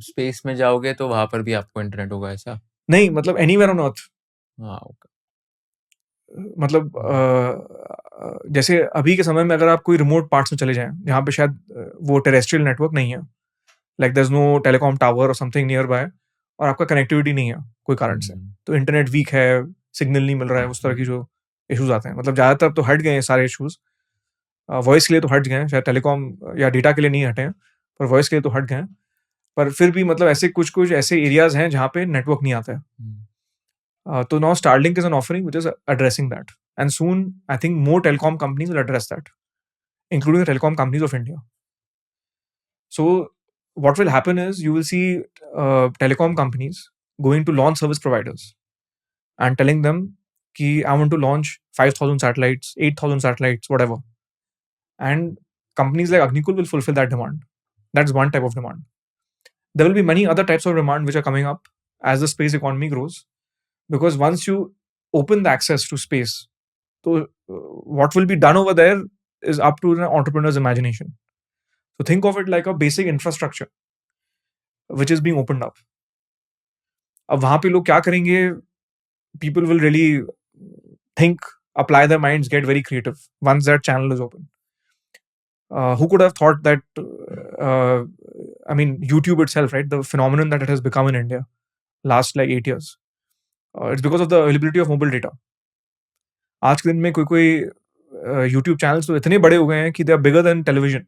Space में जाओगे तो वहां पर भी आपको इंटरनेट होगा ऐसा? नहीं, मतलब एनीवेयर ऑन अर्थ। हाँ, ओके। मतलब जैसे अभी के समय में अगर आप कोई रिमोट पार्ट्स में चले जाएं जहाँ पे शायद वो टेरेस्ट्रियल नेटवर्क नहीं है, like there is no telecom tower और समथिंग नियर बाय, और आपका कनेक्टिविटी नहीं है कोई कारण से, तो इंटरनेट वीक है, सिग्नल नहीं मिल रहा है, उस तरह की जो इश्यूज आते हैं, मतलब ज़्यादातर तो हट गए हैं सारे इश्यूज। वॉइस के लिए तो हट गए हैं, शायद टेलीकॉम या डेटा के लिए नहीं हटे हैं, पर वॉइस के लिए तो हट गए हैं। पर फिर भी मतलब ऐसे कुछ कुछ ऐसे एरियाज हैं जहाँ पे नेटवर्क नहीं आता है। So now Starlink is an offering which is addressing that, and soon I think more telecom companies will address that, including the telecom companies of India. So what will happen is you will see telecom companies going to launch service providers and telling them ki I want to launch 5,000 satellites, 8,000 satellites, whatever, and companies like Agnikul will fulfill that demand. That's one type of demand. There will be many other types of demand which are coming up as the space economy grows, because once you open the access to space, so what will be done over there is up to the entrepreneur's imagination. So think of it like a basic infrastructure which is being opened up. अब वहां पे लोग क्या करेंगे? People will really think, apply their minds, get very creative once that channel is open. Who could have thought that? I mean, YouTube itself, right? The phenomenon that it has become in India last like 8 years. It's because of the availability of mobile data. आज के दिन में कोई कोई YouTube channels तो इतने बड़े हो गए हैं कि they are bigger than television.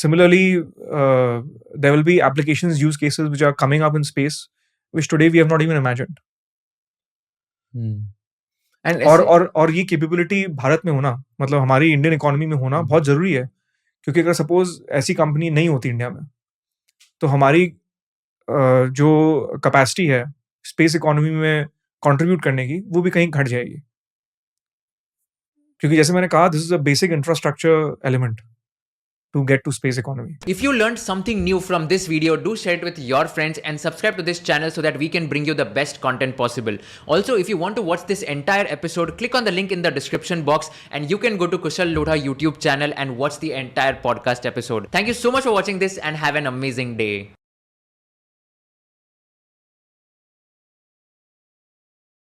Similarly, there will be applications, use cases which are coming up in space, which today we have not even imagined. And और ये कैपेबिलिटी भारत में होना, मतलब हमारी इंडियन इकोनॉमी में होना बहुत जरूरी है, क्योंकि अगर सपोज ऐसी कंपनी नहीं होती इंडिया में, तो हमारी जो कैपेसिटी है स्पेस इकोनॉमी में कंट्रीब्यूट करने की, वो भी कहीं घट जाएगी, क्योंकि जैसे मैंने कहा, this is a basic infrastructure element to get to space economy. If you learned something new from this video, do share it with your friends and subscribe to this channel so that we can bring you the best content possible. Also, if you want to watch this entire episode, click on the link in the description box and you can go to Kushal Lodha YouTube channel and watch the entire podcast episode. Thank you so much for watching this and have an amazing day.